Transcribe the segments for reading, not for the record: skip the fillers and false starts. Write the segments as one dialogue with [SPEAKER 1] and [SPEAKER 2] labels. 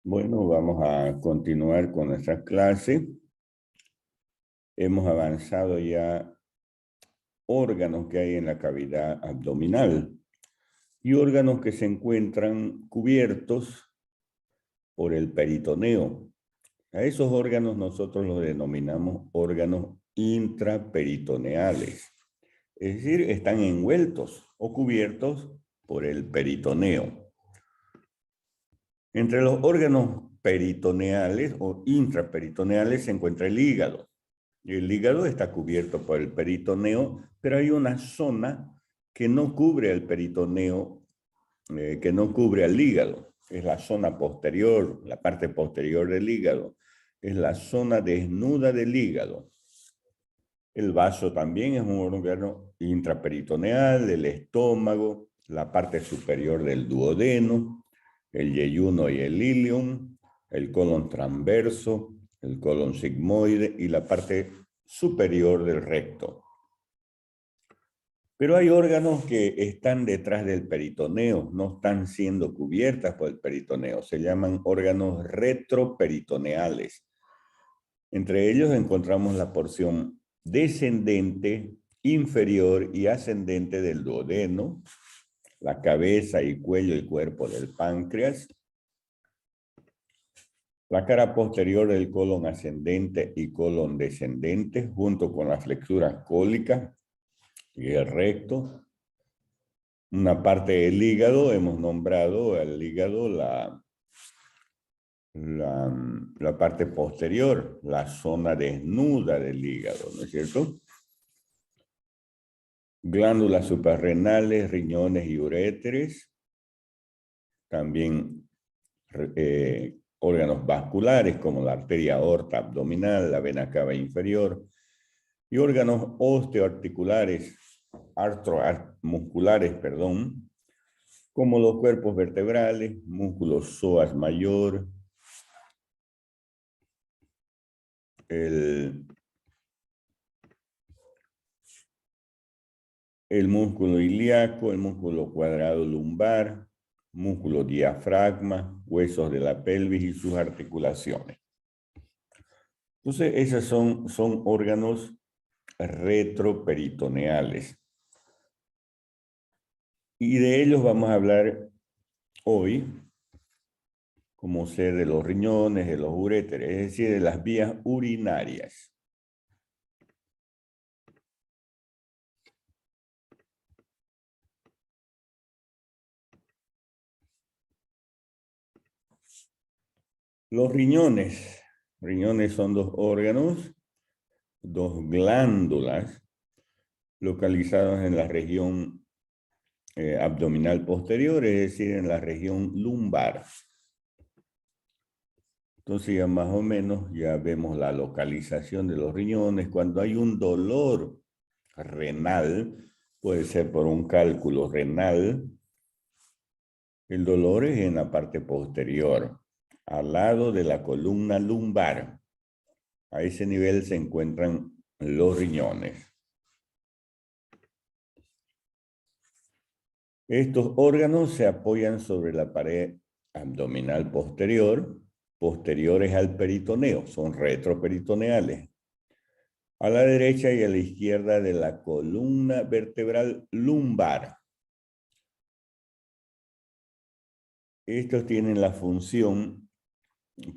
[SPEAKER 1] Bueno, vamos a continuar con nuestra clase. Hemos avanzado ya órganos que hay en la cavidad abdominal y órganos que se encuentran cubiertos por el peritoneo. A esos órganos nosotros los denominamos órganos intraperitoneales, es decir, están envueltos o cubiertos por el peritoneo. Entre los órganos peritoneales o intraperitoneales se encuentra el hígado. El hígado está cubierto por el peritoneo, pero hay una zona que no cubre el peritoneo, que no cubre al hígado. Es la zona posterior, la parte posterior del hígado. Es la zona desnuda del hígado. El vaso también es un órgano intraperitoneal, el estómago, la parte superior del duodeno, el yeyuno y el ilium, el colon transverso, el colon sigmoide y la parte superior del recto. Pero hay órganos que están detrás del peritoneo, no están siendo cubiertas por el peritoneo. Se llaman órganos retroperitoneales. Entre ellos encontramos la porción descendente, inferior y ascendente del duodeno, la cabeza y cuello y cuerpo del páncreas, la cara posterior del colon ascendente y colon descendente, junto con las flexuras cólicas y el recto. Una parte del hígado, hemos nombrado al hígado la parte posterior, la zona desnuda del hígado, ¿no es cierto? Glándulas suprarrenales, riñones y uréteres. También órganos vasculares como la arteria aorta abdominal, la vena cava inferior. Y órganos osteoarticulares, musculares, perdón, como los cuerpos vertebrales, músculo psoas mayor, el músculo ilíaco, el músculo cuadrado lumbar, músculo diafragma, huesos de la pelvis y sus articulaciones. Entonces, esos son órganos retroperitoneales. Y de ellos vamos a hablar hoy, como sé de los riñones, de los uréteres, es decir, de las vías urinarias. Los riñones. Riñones son dos órganos, dos glándulas localizadas en la región abdominal posterior, es decir, en la región lumbar. Entonces ya más o menos ya vemos la localización de los riñones. Cuando hay un dolor renal, puede ser por un cálculo renal, el dolor es en la parte posterior, al lado de la columna lumbar. A ese nivel se encuentran los riñones. Estos órganos se apoyan sobre la pared abdominal posterior, posteriores al peritoneo, son retroperitoneales. A la derecha y a la izquierda de la columna vertebral lumbar. Estos tienen la función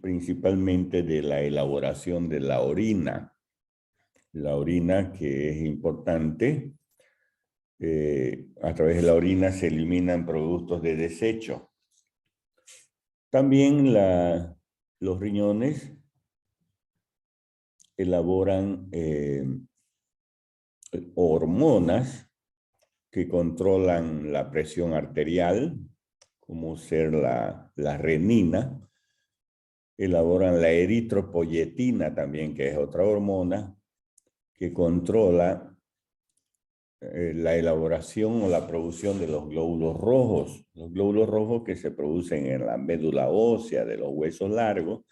[SPEAKER 1] principalmente de la elaboración de la orina. La orina, que es importante, a través de la orina se eliminan productos de desecho. También los riñones elaboran hormonas que controlan la presión arterial, como ser la renina. Elaboran la eritropoyetina también, que es otra hormona que controla la elaboración o la producción de los glóbulos rojos. Los glóbulos rojos que se producen en la médula ósea de los huesos largos.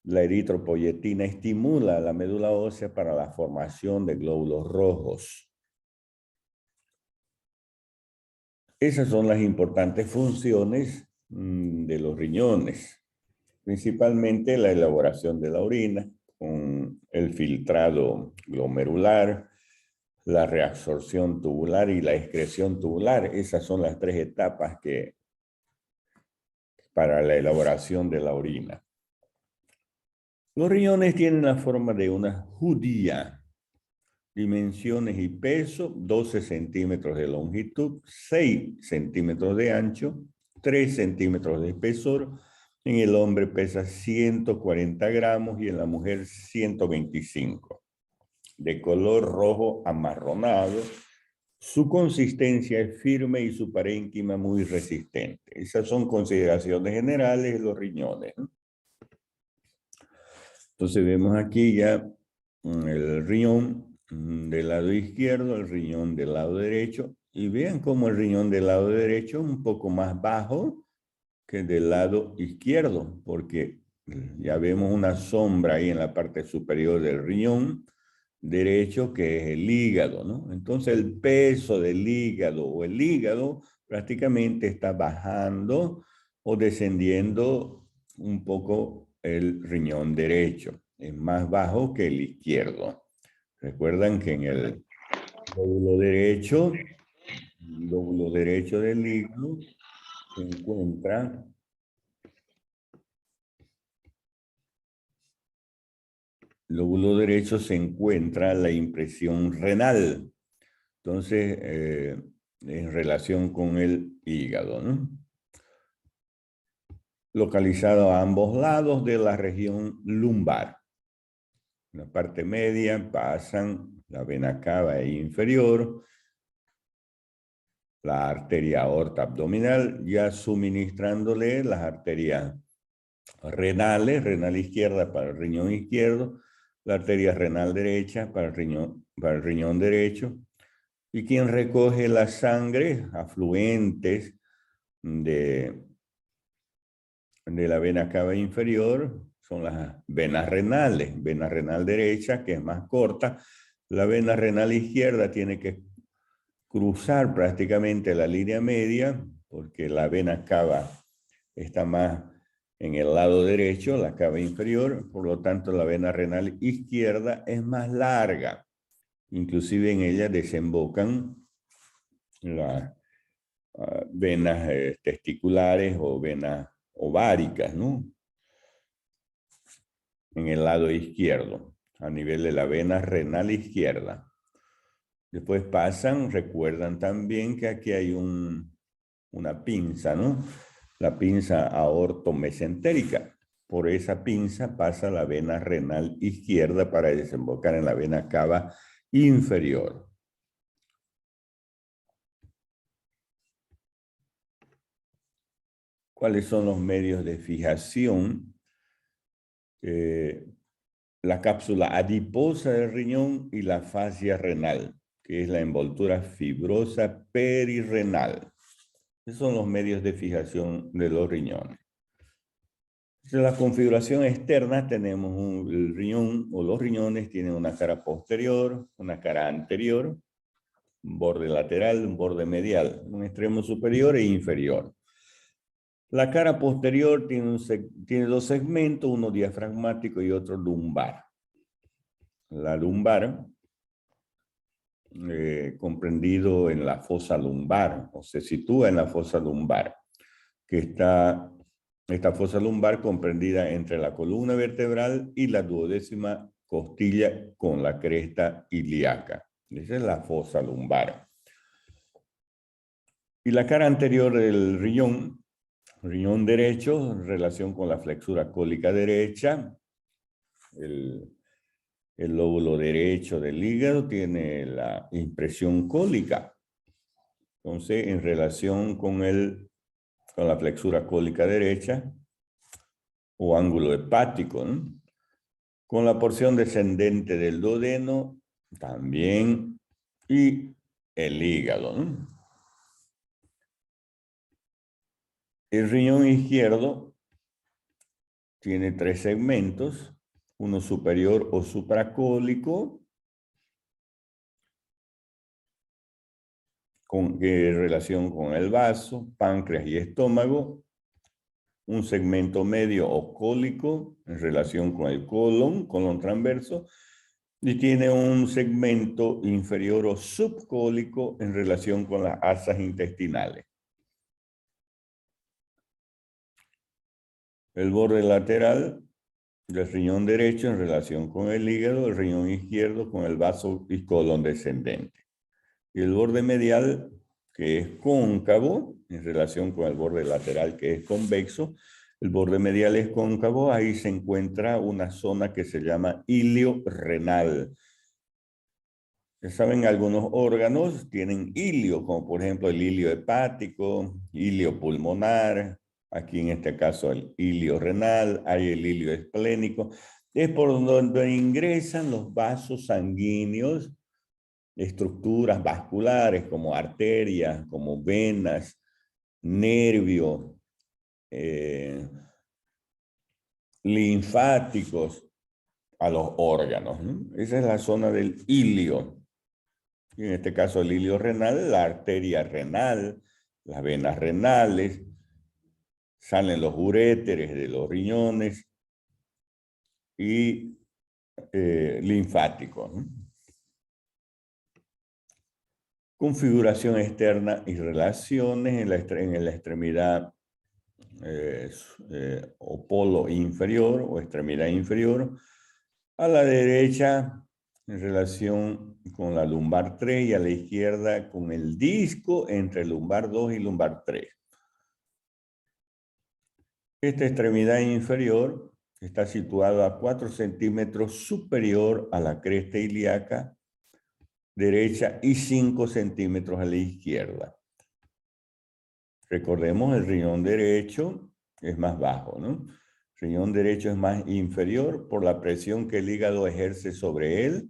[SPEAKER 1] La eritropoyetina estimula la médula ósea para la formación de glóbulos rojos. Esas son las importantes funciones de los riñones. principalmente la elaboración de la orina, con el filtrado glomerular, la reabsorción tubular y la excreción tubular. Esas son las tres etapas para la elaboración de la orina. Los riñones tienen la forma de una judía. Dimensiones y peso: 12 centímetros de longitud, 6 centímetros de ancho, 3 centímetros de espesor. En el hombre pesa 140 gramos y en la mujer 125. De color rojo amarronado. Su consistencia es firme y su parénquima muy resistente. Esas son consideraciones generales de los riñones, ¿no? Entonces vemos aquí ya el riñón del lado izquierdo, el riñón del lado derecho, y vean cómo el riñón del lado derecho es un poco más bajo que del lado izquierdo, porque ya vemos una sombra ahí en la parte superior del riñón derecho, que es el hígado, ¿no? Entonces el peso del hígado o el hígado prácticamente está bajando o descendiendo un poco el riñón derecho. Es más bajo que el izquierdo. Recuerdan que en el lóbulo derecho del hígado se encuentra lóbulo derecho se encuentra la impresión renal. Entonces, en relación con el hígado, ¿no? Localizado a ambos lados de la región lumbar. En la parte media pasan la vena cava inferior, la arteria aorta abdominal, ya suministrándole las arterias renales, renal izquierda para el riñón izquierdo, la arteria renal derecha para el riñón derecho, y quien recoge la sangre, afluentes de la vena cava inferior, son las venas renales. Vena renal derecha, que es más corta. La vena renal izquierda tiene que cruzar prácticamente la línea media, porque la vena cava está más en el lado derecho, la cava inferior, por lo tanto la vena renal izquierda es más larga. Inclusive en ella desembocan las venas testiculares o venas ováricas, ¿no? En el lado izquierdo, a nivel de la vena renal izquierda. Después pasan, recuerdan también que aquí hay una pinza, ¿no? La pinza aortomesentérica. Por esa pinza pasa la vena renal izquierda para desembocar en la vena cava inferior. ¿Cuáles son los medios de fijación? La cápsula adiposa del riñón y la fascia renal, que es la envoltura fibrosa perirrenal. Esos son los medios de fijación de los riñones. En la configuración externa tenemos el riñón o los riñones tienen una cara posterior, una cara anterior, un borde lateral, un borde medial, un extremo superior e inferior. La cara posterior tiene dos segmentos, uno diafragmático y otro lumbar. La lumbar, comprendido en la fosa lumbar, o se sitúa en la fosa lumbar, que está esta fosa lumbar comprendida entre la columna vertebral y la duodécima costilla con la cresta ilíaca. Esa es la fosa lumbar. Y la cara anterior del riñón derecho, en relación con la flexura cólica derecha, el lóbulo derecho del hígado tiene la impresión cólica. Entonces, en relación con la flexura cólica derecha o ángulo hepático, ¿no? Con la porción descendente del duodeno también y el hígado, ¿no? El riñón izquierdo tiene tres segmentos, uno superior o supracólico, en relación con el vaso, páncreas y estómago, un segmento medio ocólico en relación con el colon transverso, y tiene un segmento inferior o subcólico en relación con las asas intestinales. El borde lateral del riñón derecho en relación con el hígado, el riñón izquierdo con el vaso y colon descendente. Y el borde medial, que es cóncavo, en relación con el borde lateral, que es convexo. El borde medial es cóncavo, ahí se encuentra una zona que se llama ilio renal. Ya saben, algunos órganos tienen ilio, como por ejemplo el ilio hepático, ilio pulmonar, aquí en este caso el ilio renal, hay el ilio esplénico. Es por donde ingresan los vasos sanguíneos, estructuras vasculares como arterias, como venas, nervios, linfáticos a los órganos, ¿no? Esa es la zona del ilio. Y en este caso el ilio renal, la arteria renal, las venas renales, salen los uréteres de los riñones y linfáticos, ¿no? Configuración externa y relaciones en la extremidad o polo inferior o extremidad inferior. A la derecha, en relación con la lumbar 3, y a la izquierda con el disco entre lumbar 2 y lumbar 3. Esta extremidad inferior está situada a 4 centímetros superior a la cresta ilíaca derecha y 5 centímetros a la izquierda. Recordemos, el riñón derecho es más bajo, ¿no? El riñón derecho es más inferior por la presión que el hígado ejerce sobre él.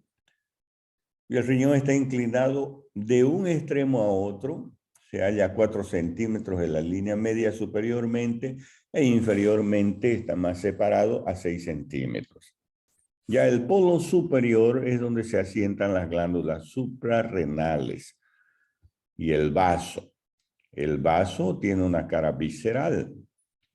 [SPEAKER 1] Y el riñón está inclinado de un extremo a otro, se halla a 4 centímetros de la línea media superiormente e inferiormente está más separado a 6 centímetros. Ya el polo superior es donde se asientan las glándulas suprarrenales y el vaso. El vaso tiene una cara visceral.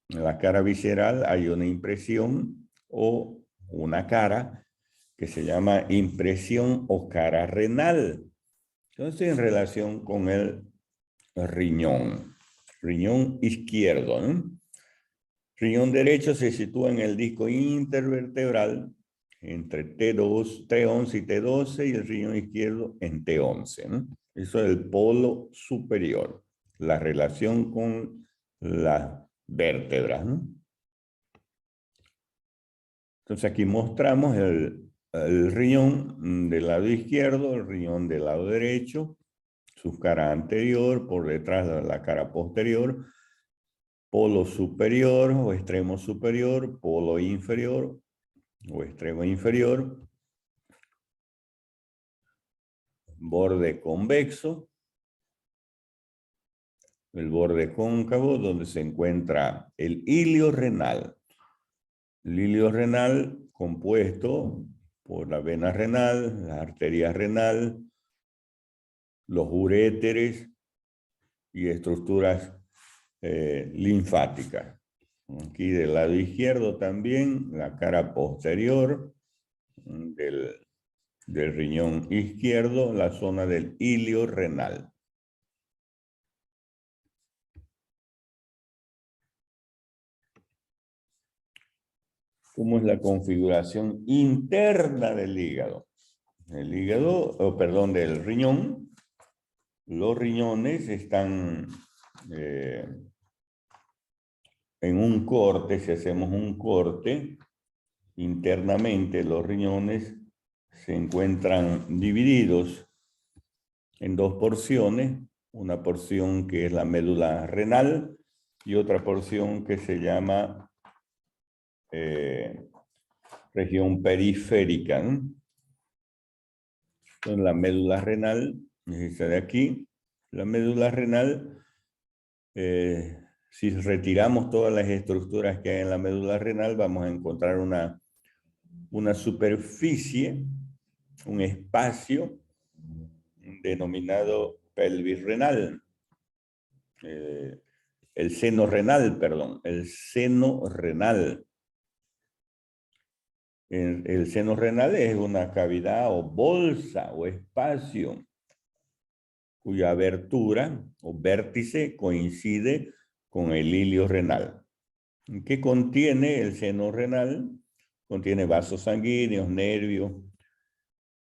[SPEAKER 1] En la cara visceral hay una impresión o una cara que se llama impresión o cara renal. Entonces, en relación con el riñón izquierdo, ¿no? Riñón derecho se sitúa en el disco intervertebral entre T11 y T12, y el riñón izquierdo en T11, ¿no? Eso es el polo superior, la relación con las vértebras, ¿no? Entonces aquí mostramos el riñón del lado izquierdo, el riñón del lado derecho, su cara anterior, por detrás de la cara posterior, polo superior o extremo superior, polo inferior o extremo inferior, borde convexo, el borde cóncavo donde se encuentra el ilio renal. El ilio renal compuesto por la vena renal, la arteria renal, los uréteres y estructuras linfáticas. Aquí del lado izquierdo también, la cara posterior del riñón izquierdo, la zona del ilio renal. ¿Cómo es la configuración interna del hígado? El hígado, perdón, del riñón. Los riñones están en un corte. Si hacemos un corte, internamente los riñones se encuentran divididos en dos porciones, una porción que es la médula renal y otra porción que se llama región periférica, ¿no? Entonces, la médula renal es esta de aquí. La médula renal, si retiramos todas las estructuras que hay en la médula renal, vamos a encontrar una superficie, un espacio denominado pelvis renal. el seno renal, perdón, el seno renal. El seno renal es una cavidad o bolsa o espacio cuya abertura o vértice coincide con el hilio renal. ¿Qué contiene el seno renal? Contiene vasos sanguíneos, nervios,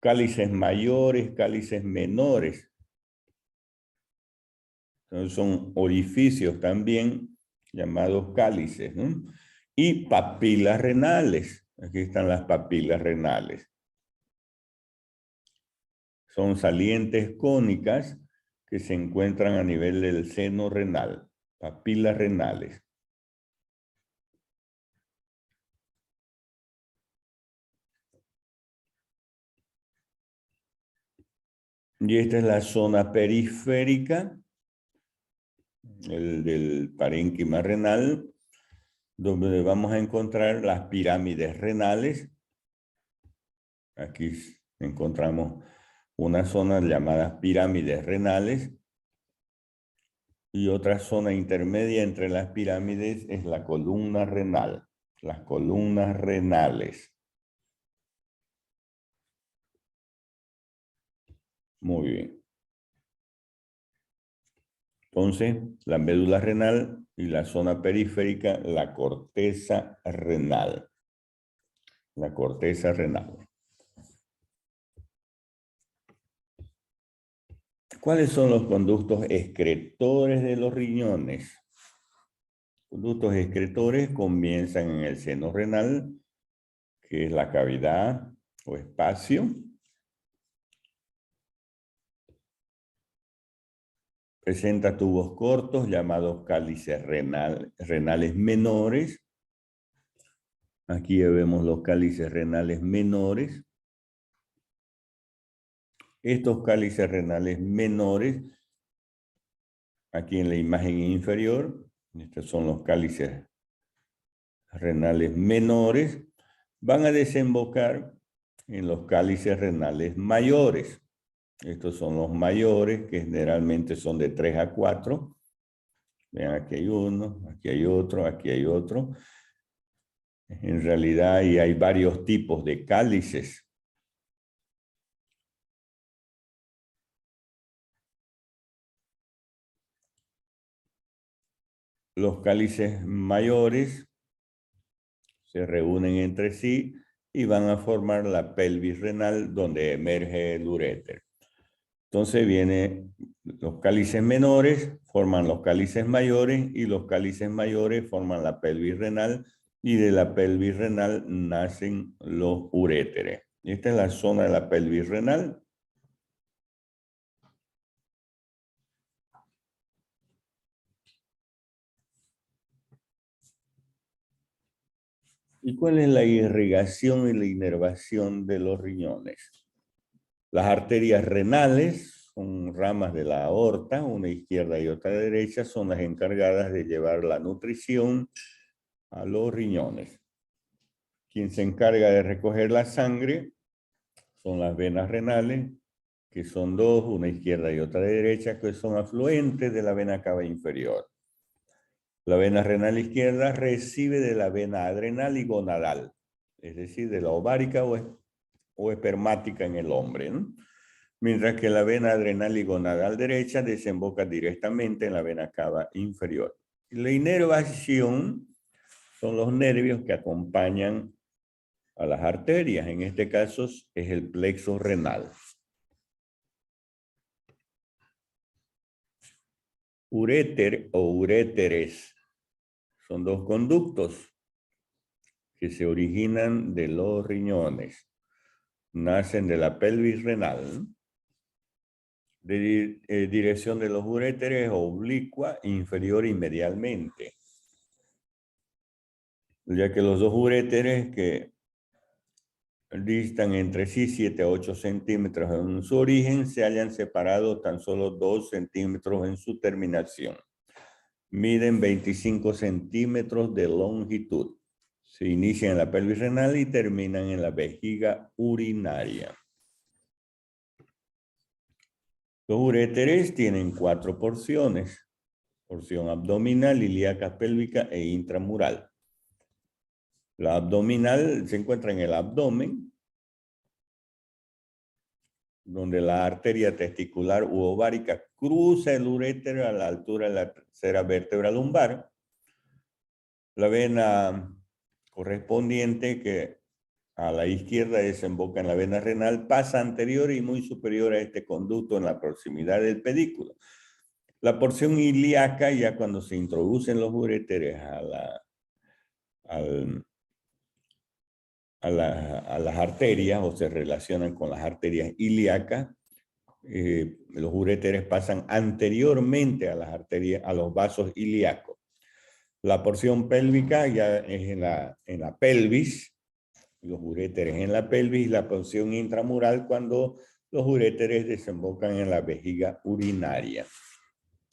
[SPEAKER 1] cálices mayores, cálices menores. Entonces son orificios también llamados cálices, ¿no? Y papilas renales. Aquí están las papilas renales. Son salientes cónicas que se encuentran a nivel del seno renal, papilas renales. Y esta es la zona periférica del parénquima renal, donde vamos a encontrar las pirámides renales. Aquí encontramos una zona llamada pirámides renales y otra zona intermedia entre las pirámides es la columna renal, las columnas renales. Muy bien. Entonces, la médula renal y la zona periférica, la corteza renal. La corteza renal. ¿Cuáles son los conductos excretores de los riñones? Conductos excretores comienzan en el seno renal, que es la cavidad o espacio. Presenta tubos cortos llamados cálices renales menores. Aquí vemos los cálices renales menores. Estos cálices renales menores, aquí en la imagen inferior, estos son los cálices renales menores, van a desembocar en los cálices renales mayores. Estos son los mayores, que generalmente son de 3 a 4. Vean, aquí hay uno, aquí hay otro, aquí hay otro. En realidad hay varios tipos de cálices. Los cálices mayores se reúnen entre sí y van a formar la pelvis renal donde emerge el uréter. Entonces los cálices menores forman los cálices mayores y los cálices mayores forman la pelvis renal y de la pelvis renal nacen los uréteres. Esta es la zona de la pelvis renal. ¿Y cuál es la irrigación y la inervación de los riñones? Las arterias renales son ramas de la aorta, una izquierda y otra derecha, son las encargadas de llevar la nutrición a los riñones. Quien se encarga de recoger la sangre son las venas renales, que son dos, una izquierda y otra derecha, que son afluentes de la vena cava inferior. La vena renal izquierda recibe de la vena adrenal y gonadal, es decir, de la ovárica o espermática en el hombre, ¿no? Mientras que la vena adrenal y gonadal derecha desemboca directamente en la vena cava inferior. La inervación son los nervios que acompañan a las arterias, en este caso es el plexo renal. Uréter o uréteres son dos conductos que se originan de los riñones. Nacen de la pelvis renal, de dirección de los uréteres oblicua, inferior y medialmente. Ya que los dos uréteres que distan entre sí 7 a 8 centímetros en su origen, se hallan separados tan solo 2 centímetros en su terminación. Miden 25 centímetros de longitud. Se inician en la pelvis renal y terminan en la vejiga urinaria. Los uréteres tienen 4 porciones porción abdominal, ilíaca, pélvica e intramural. La abdominal se encuentra en el abdomen, donde la arteria testicular u ovárica cruza el urétero a la altura de la tercera vértebra lumbar. La vena correspondiente, que a la izquierda desemboca en la vena renal, pasa anterior y muy superior a este conducto en la proximidad del pedículo. La porción ilíaca, ya cuando se introducen los uréteres a las arterias o se relacionan con las arterias ilíacas, los uréteres pasan anteriormente a las arterias, a los vasos ilíacos. La porción pélvica ya es en la pelvis, los uréteres en la pelvis, y la porción intramural cuando los uréteres desembocan en la vejiga urinaria.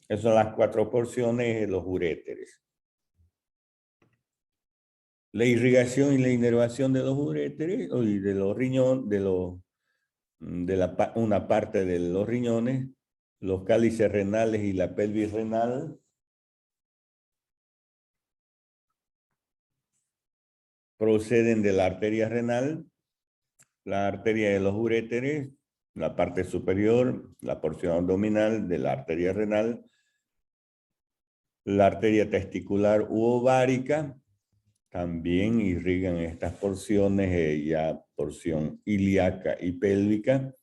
[SPEAKER 1] Esas son las 4 porciones de los uréteres. La irrigación y la inervación de los uréteres y de los riñones, una parte de los riñones, los cálices renales y la pelvis renal. Proceden de la arteria renal, la arteria de los uréteres, la parte superior, la porción abdominal de la arteria renal, la arteria testicular u ovárica, también irrigan estas porciones, ya porción ilíaca y pélvica,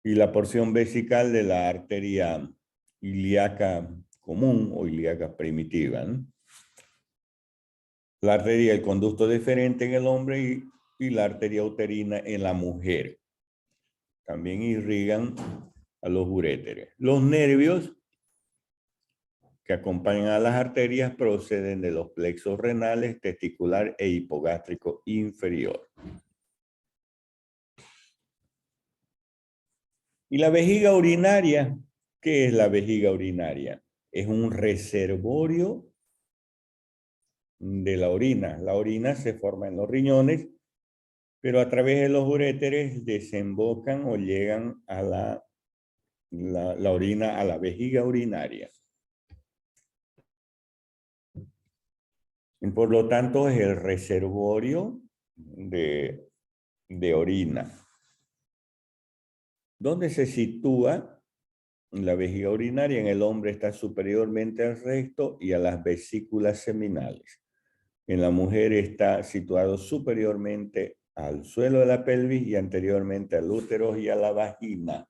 [SPEAKER 1] y la porción vesical de la arteria ilíaca común o ilíaca primitiva, ¿no? La arteria del conducto deferente en el hombre y la arteria uterina en la mujer. También irrigan a los uréteres. Los nervios que acompañan a las arterias proceden de los plexos renales, testicular e hipogástrico inferior. Y la vejiga urinaria, ¿qué es la vejiga urinaria? Es un reservorio de la orina. La orina se forma en los riñones, pero a través de los uréteres desembocan o llegan a la orina a la vejiga urinaria. Y por lo tanto es el reservorio de orina. ¿Dónde se sitúa la vejiga urinaria? En el hombre está superiormente al recto y a las vesículas seminales. En la mujer está situado superiormente al suelo de la pelvis y anteriormente al útero y a la vagina.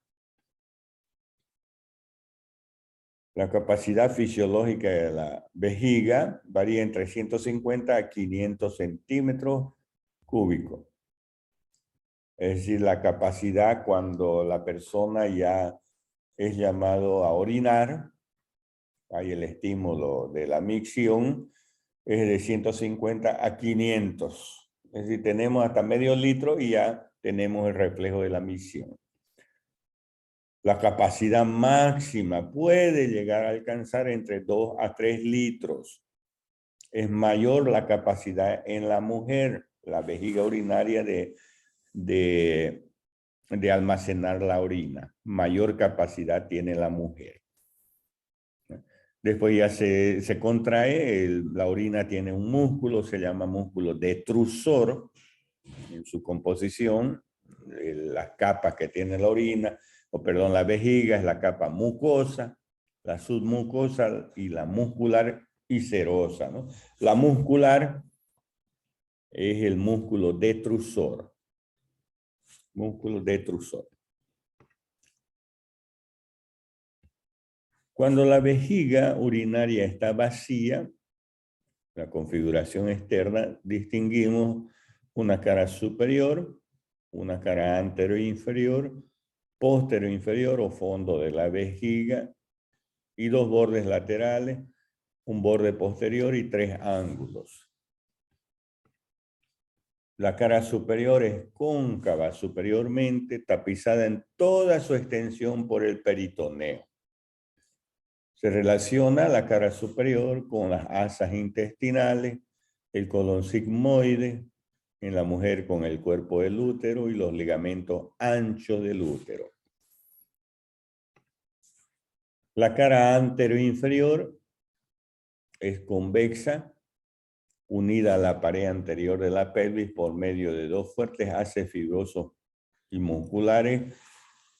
[SPEAKER 1] La capacidad fisiológica de la vejiga varía entre 150 a 500 centímetros cúbicos. Es decir, la capacidad cuando la persona ya es llamado a orinar, hay el estímulo de la micción, es de 150 a 500. Es decir, tenemos hasta medio litro y ya tenemos el reflejo de la micción. La capacidad máxima puede llegar a alcanzar entre 2 a 3 litros. Es mayor la capacidad en la mujer, la vejiga urinaria de almacenar la orina. Mayor capacidad tiene la mujer. Después ya se contrae, la orina tiene un músculo, se llama músculo detrusor en su composición, las capas que tiene la orina, la vejiga es la capa mucosa, la submucosa y la muscular y serosa, ¿no? La muscular es el músculo detrusor. Músculo detrusor. Cuando la vejiga urinaria está vacía, la configuración externa, distinguimos una cara superior, una cara anterior e inferior, posterior e inferior o fondo de la vejiga y 2 bordes laterales, un borde posterior y 3 ángulos. La cara superior es cóncava superiormente, tapizada en toda su extensión por el peritoneo. Se relaciona la cara superior con las asas intestinales, el colon sigmoide, en la mujer con el cuerpo del útero y los ligamentos anchos del útero. La cara anterior inferior es convexa, unida a la pared anterior de la pelvis por medio de dos fuertes haces fibrosos y musculares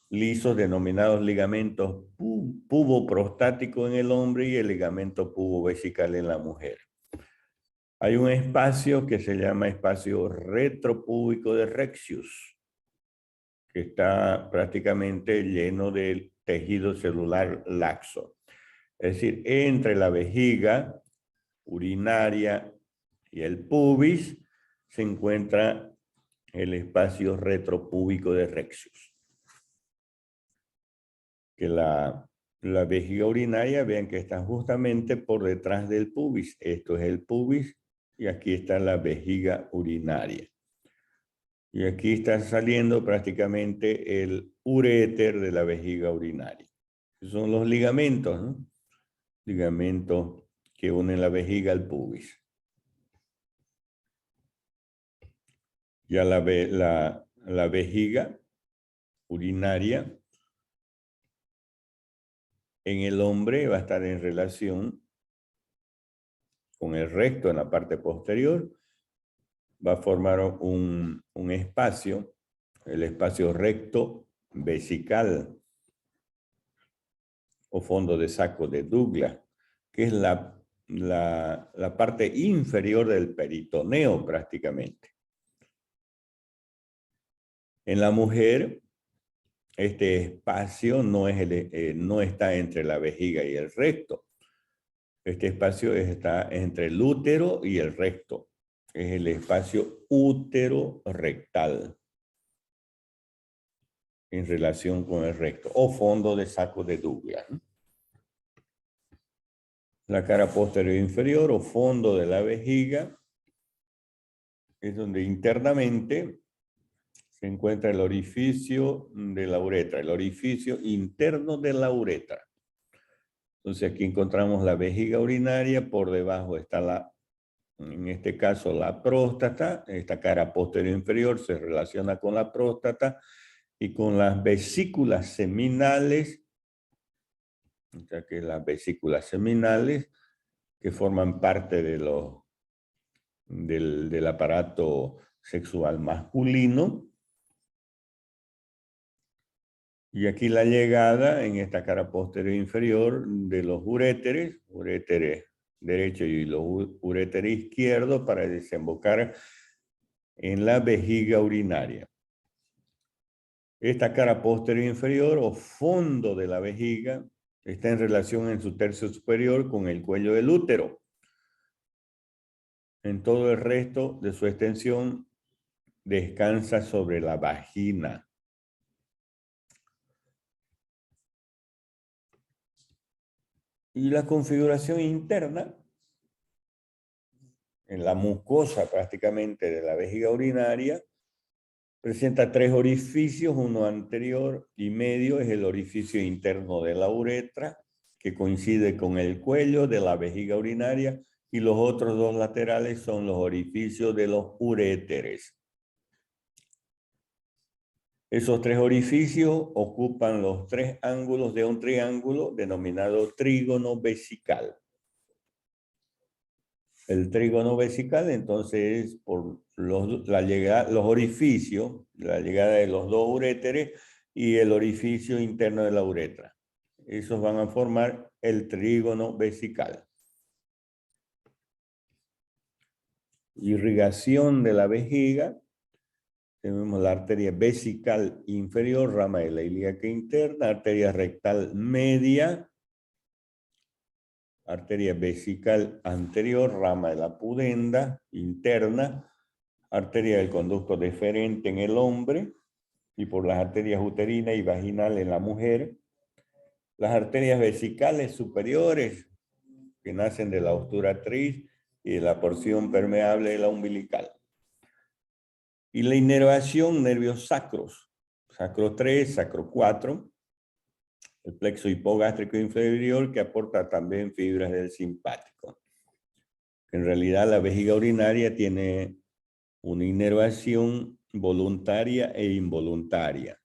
[SPEAKER 1] lisos denominados ligamentos puboprostático en el hombre y el ligamento pubovesical en la mujer. Hay un espacio que se llama espacio retropúbico de Rexius, que está prácticamente lleno de tejido celular laxo. Es decir, entre la vejiga urinaria y el pubis se encuentra el espacio retropúbico de Rexius. Que la vejiga urinaria, vean que está justamente por detrás del pubis. Esto es el pubis y aquí está la vejiga urinaria. Y aquí está saliendo prácticamente el uréter de la vejiga urinaria. Son los ligamentos, ¿no? Ligamentos que unen la vejiga al pubis. Ya la vejiga urinaria en el hombre va a estar en relación con el recto en la parte posterior. Va a formar un espacio, el espacio recto vesical o fondo de saco de Douglas, que es la parte inferior del peritoneo prácticamente. En la mujer, este espacio no está entre la vejiga y el recto. Este espacio está entre el útero y el recto. Es el espacio útero-rectal en relación con el recto, o fondo de saco de Douglas. La cara posterior inferior o fondo de la vejiga es donde internamente se encuentra el orificio de la uretra, el orificio interno de la uretra. Entonces aquí encontramos la vejiga urinaria, por debajo está en este caso la próstata, esta cara posterior inferior se relaciona con la próstata y con las vesículas seminales, ya que las vesículas seminales que forman parte de del aparato sexual masculino. Y aquí la llegada en esta cara posterior inferior de los uréteres derecho y los uréteres izquierdo para desembocar en la vejiga urinaria. Esta cara posterior inferior o fondo de la vejiga está en relación en su tercio superior con el cuello del útero. En todo el resto de su extensión descansa sobre la vagina. Y la configuración interna, en la mucosa prácticamente de la vejiga urinaria, presenta tres orificios, uno anterior y medio es el orificio interno de la uretra, que coincide con el cuello de la vejiga urinaria, y los otros dos laterales son los orificios de los uréteres. Esos tres orificios ocupan los tres ángulos de un triángulo denominado trígono vesical. El trígono vesical, entonces, por los orificios, la llegada de los dos uréteres y el orificio interno de la uretra. Esos van a formar el trígono vesical. Irrigación de la vejiga. Tenemos la arteria vesical inferior, rama de la ilíaca interna, arteria rectal media, arteria vesical anterior, rama de la pudenda interna, arteria del conducto deferente en el hombre y por las arterias uterina y vaginal en la mujer, las arterias vesicales superiores que nacen de la obturatriz y de la porción permeable de la umbilical. Y la inervación, nervios sacros, sacro 3, sacro 4, el plexo hipogástrico inferior que aporta también fibras del simpático. En realidad la vejiga urinaria tiene una inervación voluntaria e involuntaria.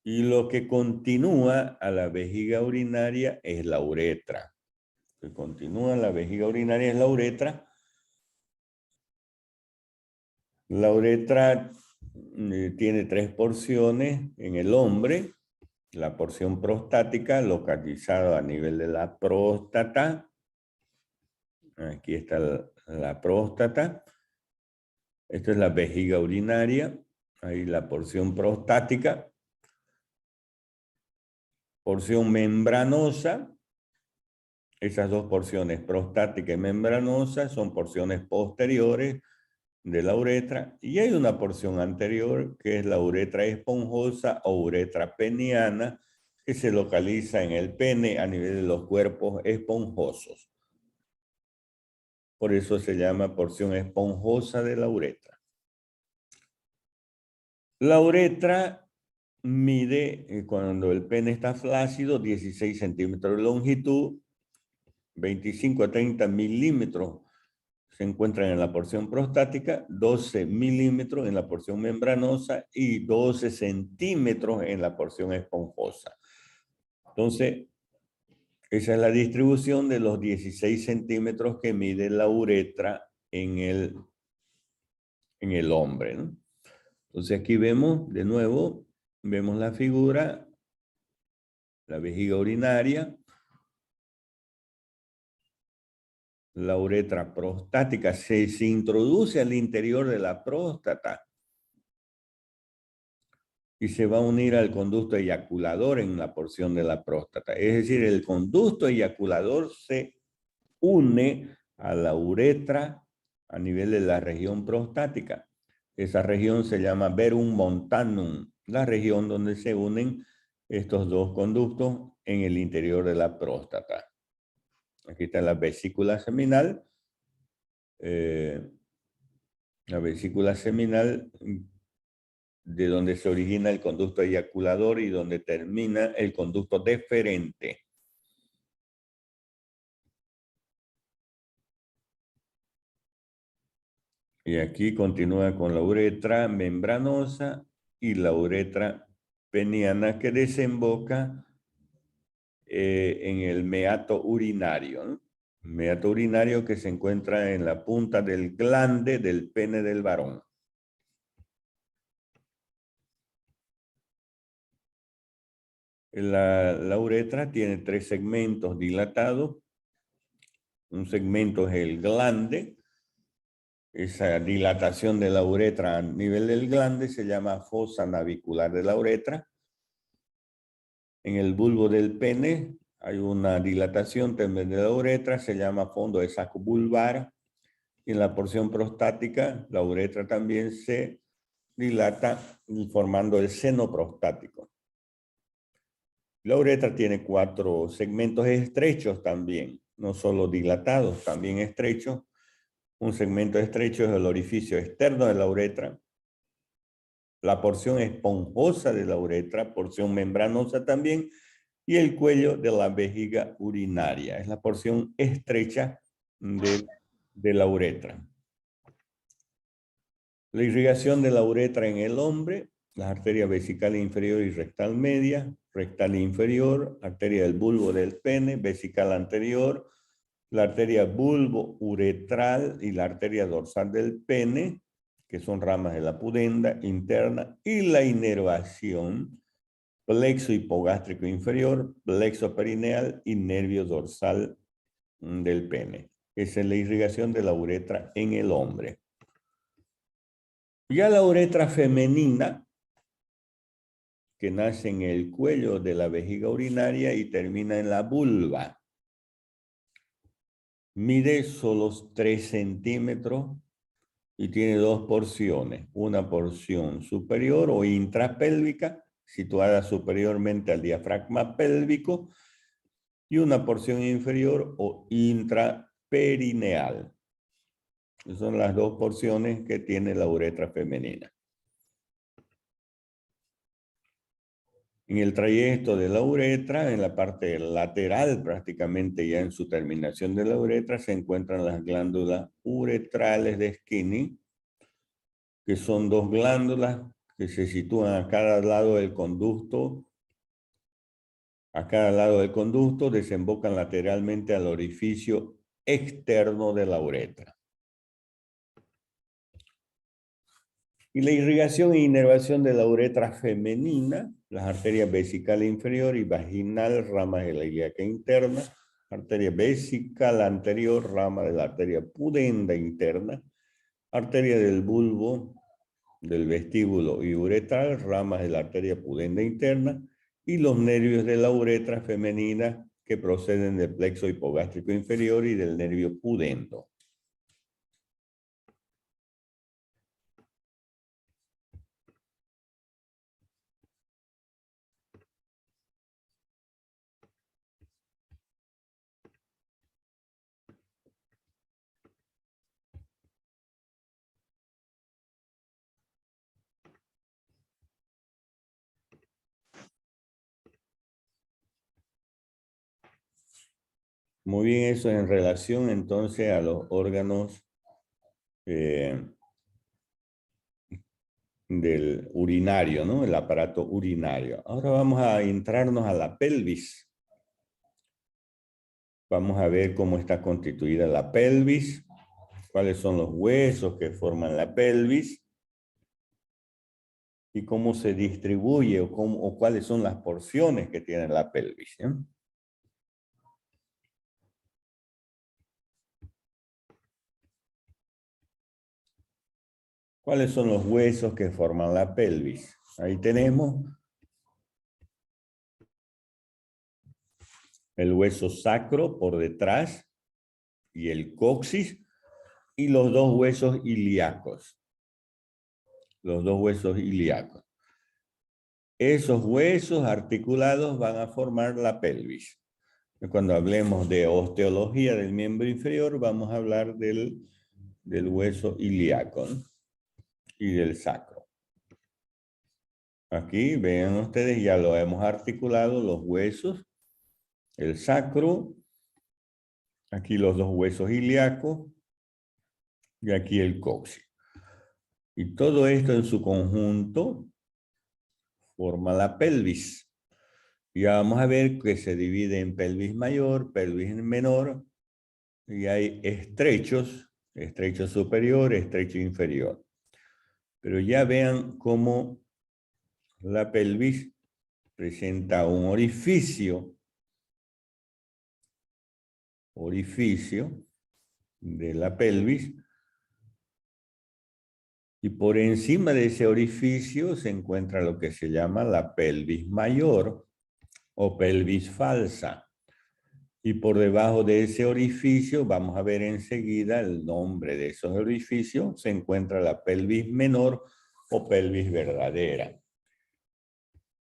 [SPEAKER 1] Y lo que continúa a la vejiga urinaria es la uretra. Lo que continúa a la vejiga urinaria es la uretra. La uretra tiene 3 porciones en el hombre. La porción prostática localizada a nivel de la próstata. Aquí está la próstata. Esta es la vejiga urinaria. Ahí la porción prostática. Porción membranosa. Esas dos porciones, prostática y membranosa, son porciones posteriores de la uretra. Y hay una porción anterior, que es la uretra esponjosa o uretra peniana, que se localiza en el pene a nivel de los cuerpos esponjosos. Por eso se llama porción esponjosa de la uretra. La uretra mide, cuando el pene está flácido, 16 centímetros de longitud, 25 a 30 milímetros se encuentran en la porción prostática, 12 milímetros en la porción membranosa y 12 centímetros en la porción esponjosa. Entonces, esa es la distribución de los 16 centímetros que mide la uretra en el hombre, ¿no? Entonces aquí vemos, de nuevo, vemos la figura, la vejiga urinaria, la uretra prostática se introduce al interior de la próstata y se va a unir al conducto eyaculador en la porción de la próstata. Es decir, el conducto eyaculador se une a la uretra a nivel de la región prostática. Esa región se llama verum montanum, la región donde se unen estos dos conductos en el interior de la próstata. Aquí está la vesícula seminal. La vesícula seminal, de donde se origina el conducto eyaculador y donde termina el conducto deferente. Y aquí continúa con la uretra membranosa y la uretra peniana que desemboca en el meato urinario, ¿no? Meato urinario que se encuentra en la punta del glande del pene del varón. La uretra tiene 3 segmentos dilatados. Un segmento es el glande. Esa dilatación de la uretra a nivel del glande se llama fosa navicular de la uretra. En el bulbo del pene hay una dilatación también de la uretra, se llama fondo de saco vulvar. Y en la porción prostática, la uretra también se dilata formando el seno prostático. La uretra tiene 4 segmentos estrechos también, no solo dilatados, también estrechos. Un segmento estrecho es el orificio externo de la uretra. La porción esponjosa de la uretra, porción membranosa también, y el cuello de la vejiga urinaria. Es la porción estrecha de la uretra. La irrigación de la uretra en el hombre, las arterias vesical inferior y rectal media, rectal inferior, arteria del bulbo del pene, vesical anterior, la arteria bulbo uretral y la arteria dorsal del pene, que son ramas de la pudenda interna, y la inervación, plexo hipogástrico inferior, plexo perineal y nervio dorsal del pene. Esa es la irrigación de la uretra en el hombre. Ya la uretra femenina, que nace en el cuello de la vejiga urinaria y termina en la vulva, mide solo 3 centímetros y tiene 2 porciones. Una porción superior o intrapélvica, situada superiormente al diafragma pélvico, y una porción inferior o intraperineal. Esas son las 2 porciones que tiene la uretra femenina. En el trayecto de la uretra, en la parte lateral, prácticamente ya en su terminación de la uretra, se encuentran las glándulas uretrales de Skinny, que son 2 glándulas que se sitúan a cada lado del conducto. A cada lado del conducto desembocan lateralmente al orificio externo de la uretra. Y la irrigación e inervación de la uretra femenina, las arterias vesical inferior y vaginal, ramas de la ilíaca interna, arteria vesical anterior, rama de la arteria pudenda interna, arteria del bulbo, del vestíbulo y uretral, ramas de la arteria pudenda interna, y los nervios de la uretra femenina que proceden del plexo hipogástrico inferior y del nervio pudendo. Muy bien, eso en relación entonces a los órganos del urinario, ¿no? El aparato urinario. Ahora vamos a entrarnos a la pelvis. Vamos a ver cómo está constituida la pelvis, cuáles son los huesos que forman la pelvis y cómo se distribuye o cuáles son las porciones que tiene la pelvis, ¿eh? ¿Cuáles son los huesos que forman la pelvis? Ahí tenemos el hueso sacro por detrás y el coxis y los dos huesos ilíacos. Los dos huesos ilíacos. Esos huesos articulados van a formar la pelvis. Cuando hablemos de osteología del miembro inferior, vamos a hablar del hueso ilíaco, ¿no? Y del sacro. Aquí vean ustedes, ya lo hemos articulado, los huesos, el sacro, aquí los dos huesos ilíacos y aquí el coxis. Y todo esto en su conjunto forma la pelvis. Y vamos a ver que se divide en pelvis mayor, pelvis menor, y hay estrechos, estrecho superior, estrecho inferior. Pero ya vean cómo la pelvis presenta un orificio de la pelvis, y por encima de ese orificio se encuentra lo que se llama la pelvis mayor o pelvis falsa. Y por debajo de ese orificio, vamos a ver enseguida el nombre de esos orificios, se encuentra la pelvis menor o pelvis verdadera.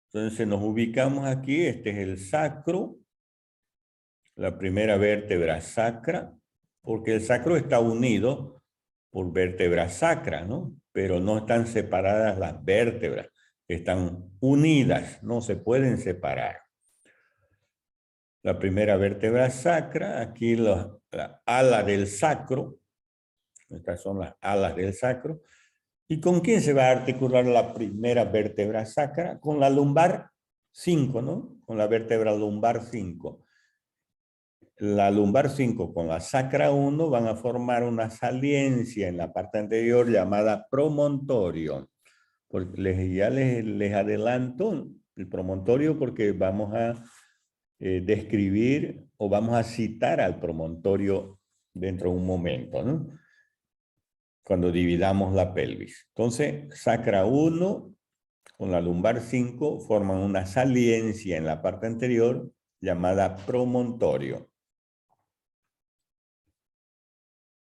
[SPEAKER 1] Entonces nos ubicamos aquí, este es el sacro, la primera vértebra sacra, porque el sacro está unido por vértebra sacra, ¿no? Pero no están separadas las vértebras, están unidas, no se pueden separar. La primera vértebra sacra, aquí la ala del sacro, estas son las alas del sacro. ¿Y con quién se va a articular la primera vértebra sacra? Con la lumbar 5, ¿no? Con la vértebra lumbar 5. La lumbar 5 con la sacra 1 van a formar una saliencia en la parte anterior llamada promontorio. Porque ya les adelanto el promontorio porque vamos a describir o vamos a citar al promontorio dentro de un momento, ¿no? Cuando dividamos la pelvis. Entonces, sacra 1 con la lumbar 5 forman una saliencia en la parte anterior llamada promontorio.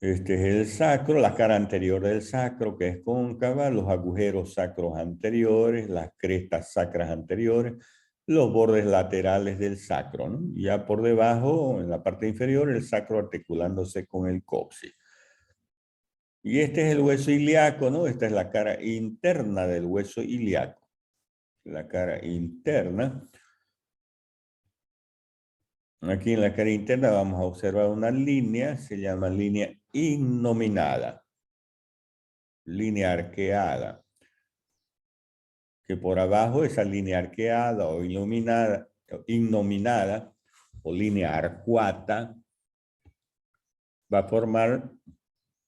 [SPEAKER 1] Este es el sacro, la cara anterior del sacro que es cóncava, los agujeros sacros anteriores, las crestas sacras anteriores, los bordes laterales del sacro, ¿no? Ya por debajo, en la parte inferior, el sacro articulándose con el coxis. Y este es el hueso ilíaco, ¿no? Esta es la cara interna del hueso ilíaco. La cara interna. Aquí en la cara interna vamos a observar una línea, se llama línea innominada. Línea arqueada. que por abajo esa línea arqueada o iluminada, innominada o línea arcuata va a formar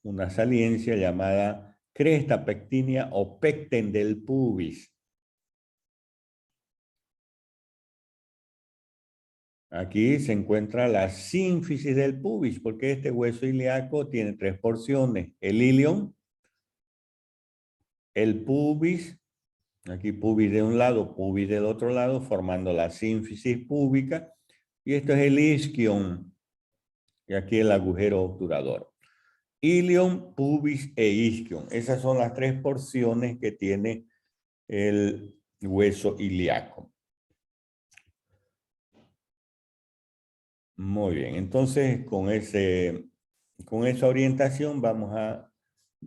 [SPEAKER 1] una saliencia llamada cresta pectínea o pecten del pubis. Aquí se encuentra la sínfisis del pubis, porque este hueso ilíaco tiene 3 porciones: el ilion, el pubis, aquí pubis de un lado, pubis del otro lado, formando la sínfisis púbica, y esto es el isquion, y aquí el agujero obturador. Ilion, pubis e isquion, esas son las 3 porciones que tiene el hueso ilíaco. Muy bien, entonces con esa orientación vamos a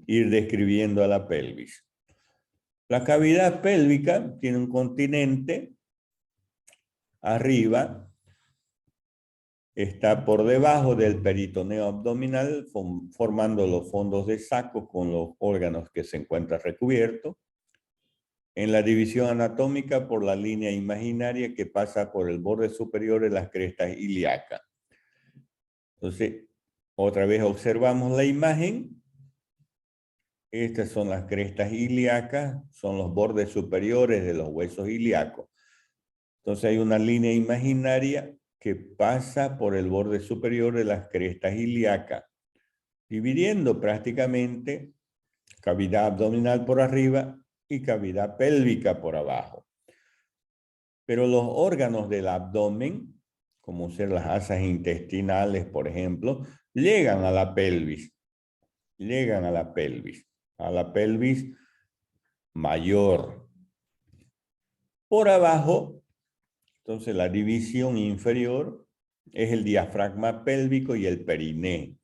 [SPEAKER 1] ir describiendo a la pelvis. La cavidad pélvica tiene un continente arriba, está por debajo del peritoneo abdominal, formando los fondos de saco con los órganos que se encuentran recubiertos. En la división anatómica por la línea imaginaria que pasa por el borde superior de las crestas ilíacas. Entonces, otra vez observamos la imagen. Estas son las crestas ilíacas, son los bordes superiores de los huesos ilíacos. Entonces hay una línea imaginaria que pasa por el borde superior de las crestas ilíacas, dividiendo prácticamente cavidad abdominal por arriba y cavidad pélvica por abajo. Pero los órganos del abdomen, como ser las asas intestinales, por ejemplo, llegan a la pelvis. Llegan a la pelvis mayor. Por abajo, entonces la división inferior es el diafragma pélvico y el periné.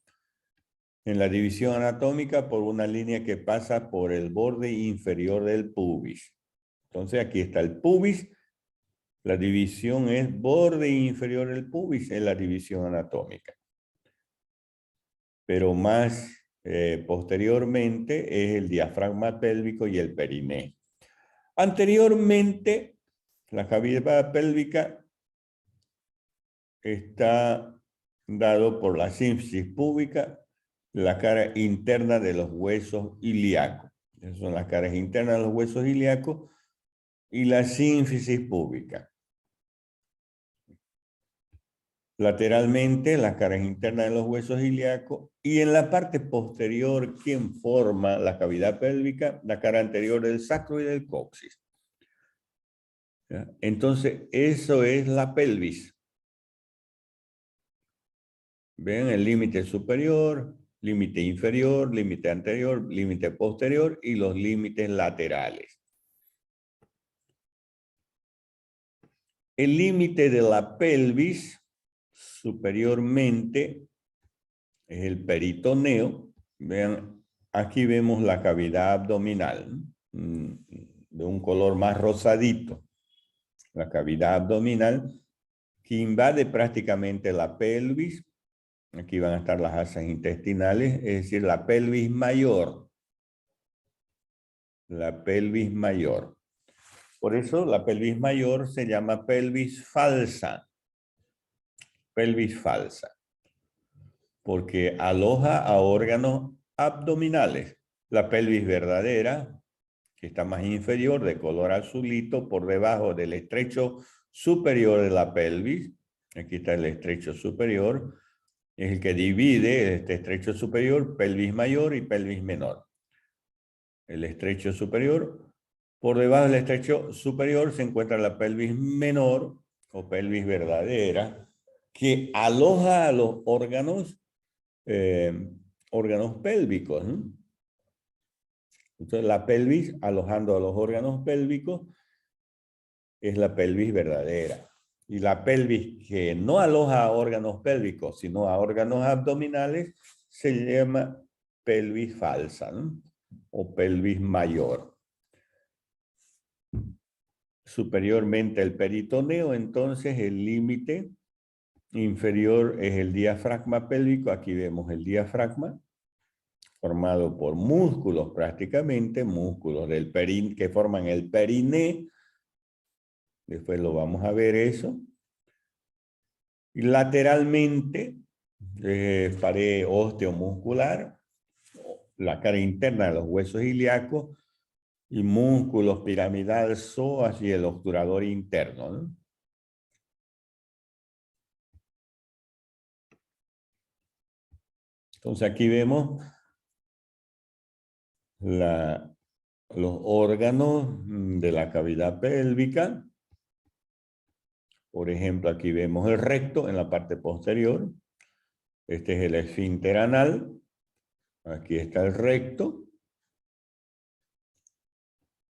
[SPEAKER 1] En la división anatómica por una línea que pasa por el borde inferior del pubis. Entonces aquí está el pubis. La división es borde inferior del pubis en la división anatómica. Pero más posteriormente es el diafragma pélvico y el periné. Anteriormente, la cavidad pélvica está dado por la sínfisis púbica, la cara interna de los huesos ilíacos. Esas son las caras internas de los huesos ilíacos y la sínfisis púbica. Lateralmente, las caras internas de los huesos ilíacos, y en la parte posterior, ¿quién forma la cavidad pélvica? La cara anterior del sacro y del coxis. ¿Ya? Entonces, eso es la pelvis. Ven el límite superior, límite inferior, límite anterior, límite posterior y los límites laterales. El límite de la pelvis superiormente es el peritoneo. Vean, aquí vemos la cavidad abdominal de un color más rosadito. La cavidad abdominal que invade prácticamente la pelvis. Aquí van a estar las asas intestinales, es decir, la pelvis mayor. La pelvis mayor. Por eso la pelvis mayor se llama pelvis falsa. Pelvis falsa. Porque aloja a órganos abdominales. La pelvis verdadera, que está más inferior, de color azulito, por debajo del estrecho superior de la pelvis. Aquí está el estrecho superior. Es el que divide este estrecho superior, pelvis mayor y pelvis menor. El estrecho superior. Por debajo del estrecho superior se encuentra la pelvis menor o pelvis verdadera, que aloja a los órganos pélvicos. Entonces la pelvis, alojando a los órganos pélvicos, es la pelvis verdadera. Y la pelvis que no aloja a órganos pélvicos, sino a órganos abdominales, se llama pelvis falsa, ¿no? O pelvis mayor. Superiormente el peritoneo, entonces el límite inferior es el diafragma pélvico. Aquí vemos el diafragma. formado por músculos prácticamente, músculos del que forman el periné. Después lo vamos a ver eso. Y lateralmente, pared osteomuscular, la cara interna de los huesos ilíacos y músculos piramidal, psoas y el obturador interno, ¿no? Entonces aquí vemos los órganos de la cavidad pélvica. Por ejemplo, aquí vemos el recto en la parte posterior. Este es el esfínter anal. Aquí está el recto.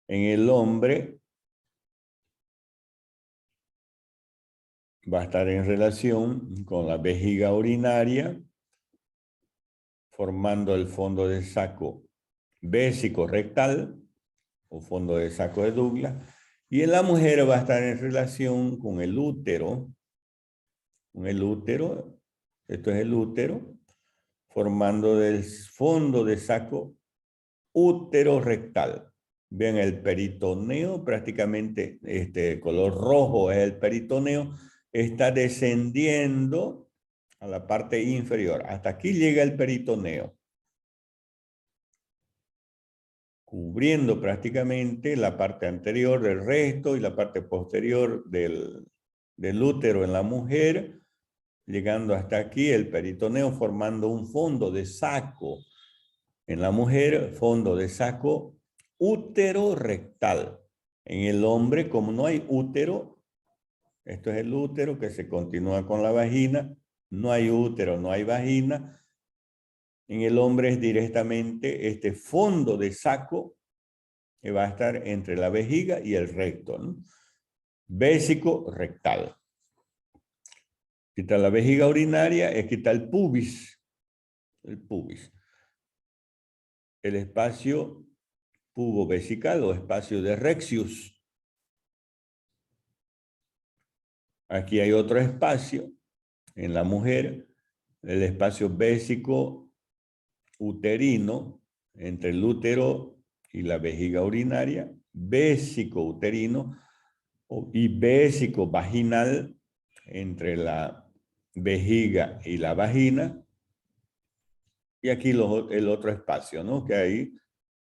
[SPEAKER 1] En el hombre va a estar en relación con la vejiga urinaria, formando el fondo de saco vésico rectal o fondo de saco de Douglas. Y en la mujer va a estar en relación con el útero. Esto es el útero, formando del fondo de saco útero rectal. Ven el peritoneo, prácticamente este color rojo es el peritoneo, está descendiendo a la parte inferior. Hasta aquí llega el peritoneo, cubriendo prácticamente la parte anterior del resto y la parte posterior del útero en la mujer, llegando hasta aquí el peritoneo formando un fondo de saco. En la mujer, fondo de saco útero rectal. En el hombre, como no hay útero, esto es el útero que se continúa con la vagina, no hay útero, no hay vagina. En el hombre es directamente este fondo de saco que va a estar entre la vejiga y el recto, ¿no? Vésico rectal. Aquí está la vejiga urinaria, aquí está el pubis. El pubis. El espacio pubovesical o espacio de Rexius. Aquí hay otro espacio en la mujer, el espacio vésico uterino, entre el útero y la vejiga urinaria, vésico uterino y vésico vaginal entre la vejiga y la vagina. Y aquí el otro espacio, ¿no? Que hay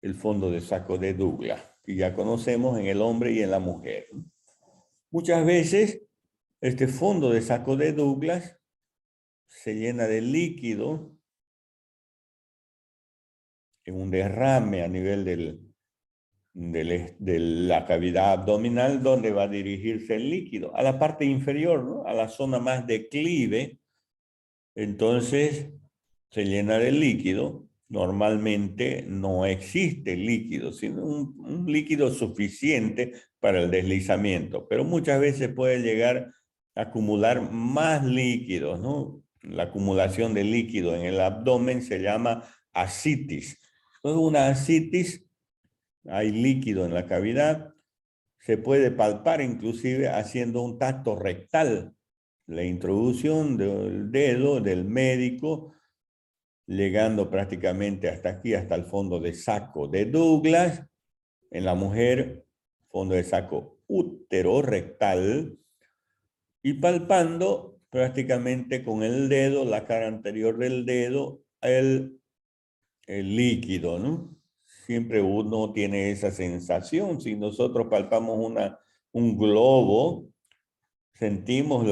[SPEAKER 1] el fondo de saco de Douglas, que ya conocemos en el hombre y en la mujer. Muchas veces este fondo de saco de Douglas se llena de líquido en un derrame a nivel de la cavidad abdominal, donde va a dirigirse el líquido a la parte inferior, ¿no? A la zona más declive. Entonces se llena de líquido. Normalmente no existe líquido, sino un líquido suficiente para el deslizamiento, pero muchas veces puede llegar a acumular más líquidos, ¿no? La acumulación de líquido en el abdomen se llama ascitis. Entonces, una ascitis, hay líquido en la cavidad, se puede palpar inclusive haciendo un tacto rectal, la introducción del dedo del médico, llegando prácticamente hasta aquí, hasta el fondo de saco de Douglas. En la mujer, fondo de saco útero rectal, y palpando prácticamente con el dedo, la cara anterior del dedo, el líquido, ¿no? Siempre uno tiene esa sensación. Si nosotros palpamos un globo, sentimos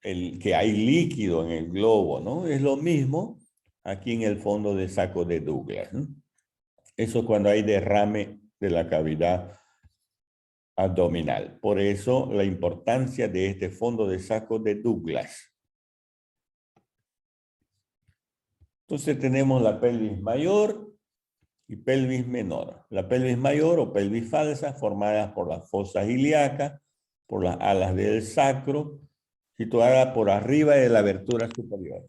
[SPEAKER 1] que hay líquido en el globo, ¿no? Es lo mismo aquí en el fondo de saco de Douglas, ¿no? Eso cuando hay derrame de la cavidad abdominal. Por eso la importancia de este fondo de saco de Douglas. Entonces tenemos la pelvis mayor y pelvis menor. La pelvis mayor o pelvis falsa, formadas por las fosas ilíacas, por las alas del sacro, situada por arriba de la abertura superior.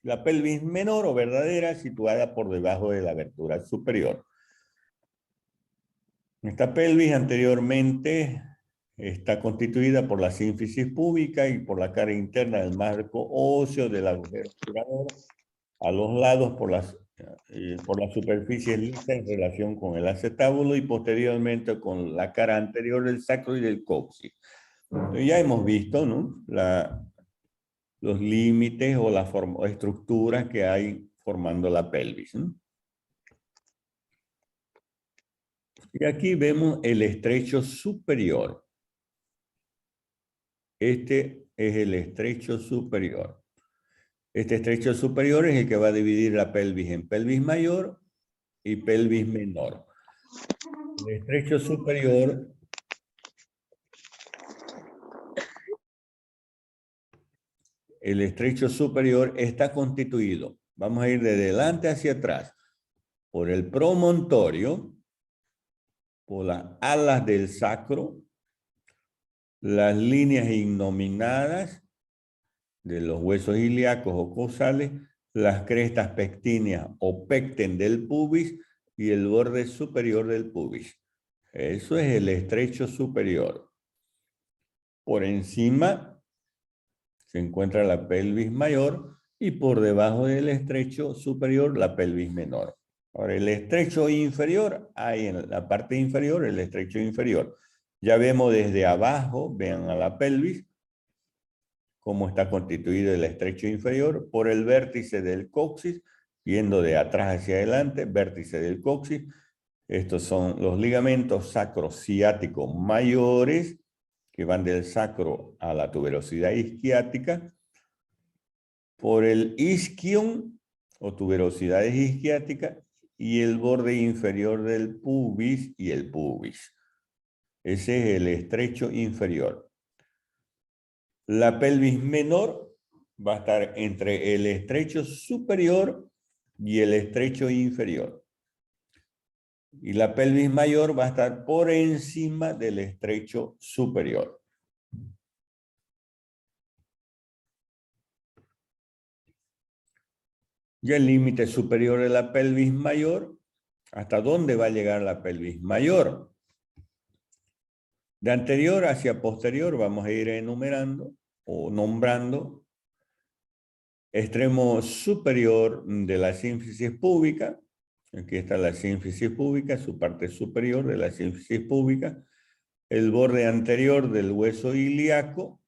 [SPEAKER 1] La pelvis menor o verdadera, situada por debajo de la abertura superior. Esta pelvis anteriormente está constituida por la sínfisis púbica y por la cara interna del marco óseo del agujero obturador a los lados por la superficie lisa en relación con el acetábulo y posteriormente con la cara anterior del sacro y del coxis. Ya hemos visto, ¿no?, los límites o las estructuras que hay formando la pelvis, ¿no? Y aquí vemos el estrecho superior. Este es el estrecho superior. Este estrecho superior es el que va a dividir la pelvis en pelvis mayor y pelvis menor. El estrecho superior está constituido, vamos a ir de delante hacia atrás, por el promontorio, por las alas del sacro, las líneas innominadas de los huesos ilíacos o cosales, las crestas pectíneas o pecten del pubis y el borde superior del pubis. Eso es el estrecho superior. Por encima se encuentra la pelvis mayor y por debajo del estrecho superior la pelvis menor. Ahora, el estrecho inferior, hay en la parte inferior el estrecho inferior. Ya vemos desde abajo, vean a la pelvis, cómo está constituido el estrecho inferior por el vértice del coxis, yendo de atrás hacia adelante, vértice del coxis. Estos son los ligamentos sacrociáticos mayores, que van del sacro a la tuberosidad isquiática, por el isquion o tuberosidades isquiáticas y el borde inferior del pubis y el pubis. Ese es el estrecho inferior. La pelvis menor va a estar entre el estrecho superior y el estrecho inferior. Y la pelvis mayor va a estar por encima del estrecho superior. Y el límite superior de la pelvis mayor, ¿hasta dónde va a llegar la pelvis mayor? De anterior hacia posterior vamos a ir enumerando o nombrando. Extremo superior de la sínfisis púbica. Aquí está la sínfisis púbica, su parte superior de la sínfisis púbica. El borde anterior del hueso ilíaco.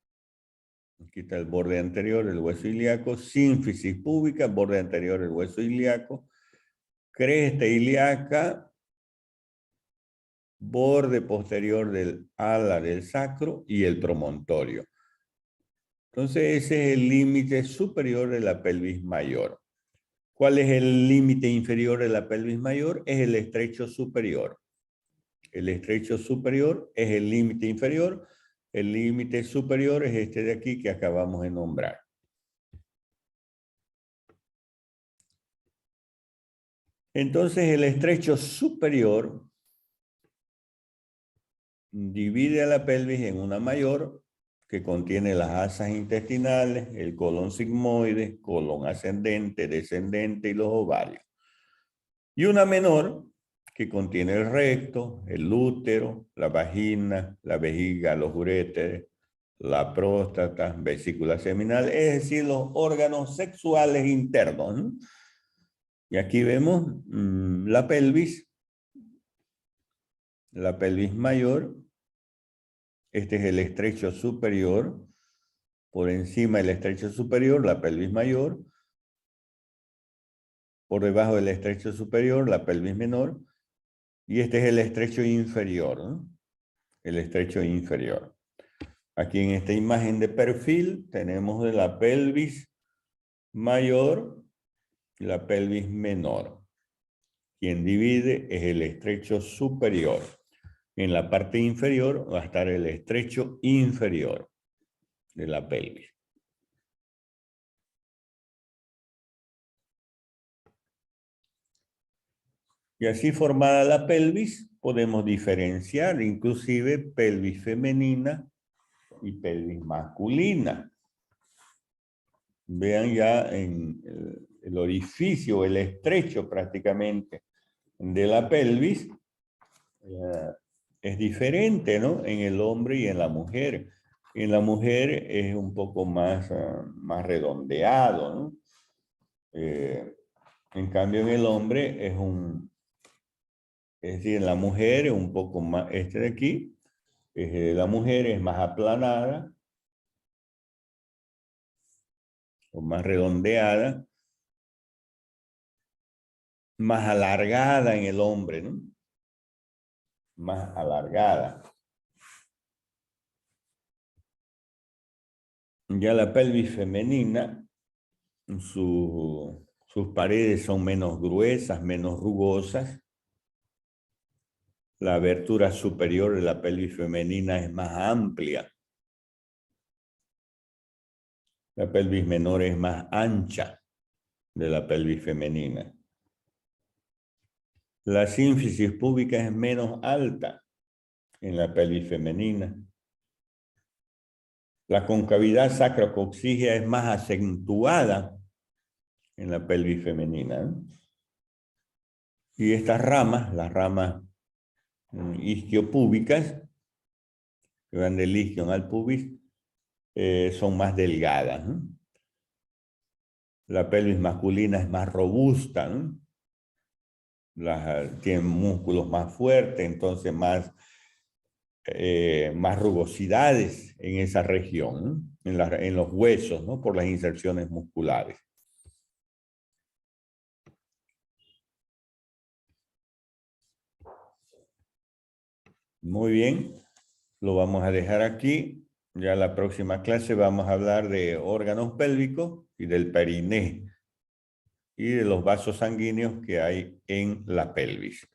[SPEAKER 1] Aquí está el borde anterior del hueso ilíaco. Sínfisis púbica, borde anterior del hueso ilíaco. Cresta ilíaca. Borde posterior del ala del sacro y el promontorio. Entonces ese es el límite superior de la pelvis mayor. ¿Cuál es el límite inferior de la pelvis mayor? Es el estrecho superior. El estrecho superior es el límite inferior. El límite superior es este de aquí que acabamos de nombrar. Entonces el estrecho superior divide a la pelvis en una mayor que contiene las asas intestinales, el colon sigmoide, colon ascendente, descendente y los ovarios. Y una menor que contiene el recto, el útero, la vagina, la vejiga, los uréteres, la próstata, vesícula seminal, es decir, los órganos sexuales internos, ¿no? Y aquí vemos la pelvis mayor. Este es el estrecho superior. Por encima del estrecho superior, la pelvis mayor. Por debajo del estrecho superior, la pelvis menor. Y este es el estrecho inferior, ¿no? El estrecho inferior. Aquí en esta imagen de perfil tenemos de la pelvis mayor y la pelvis menor. Quien divide es el estrecho superior. En la parte inferior va a estar el estrecho inferior de la pelvis. Y así formada la pelvis, podemos diferenciar inclusive pelvis femenina y pelvis masculina. Vean ya en el orificio, el estrecho prácticamente de la pelvis, es diferente, ¿no? En el hombre y en la mujer. En la mujer es un poco más redondeado, ¿no? En cambio, en el hombre es decir, en la mujer es un poco más, este de aquí, la mujer es más aplanada o más redondeada, más alargada en el hombre, ¿no? Más alargada. Ya la pelvis femenina, sus paredes son menos gruesas, menos rugosas. La abertura superior de la pelvis femenina es más amplia. La pelvis menor es más ancha de la pelvis femenina. La sínfisis púbica es menos alta en la pelvis femenina. La concavidad sacrococcígea es más acentuada en la pelvis femenina, ¿no? Y estas ramas, las ramas isquiopúbicas, que van del isquion al pubis, son más delgadas, ¿no? La pelvis masculina es más robusta, ¿no? Tienen músculos más fuertes, entonces más rugosidades en esa región, ¿no? En los huesos, ¿no? Por las inserciones musculares. Muy bien, lo vamos a dejar aquí. Ya la próxima clase vamos a hablar de órganos pélvicos y del periné y de los vasos sanguíneos que hay en la pelvis.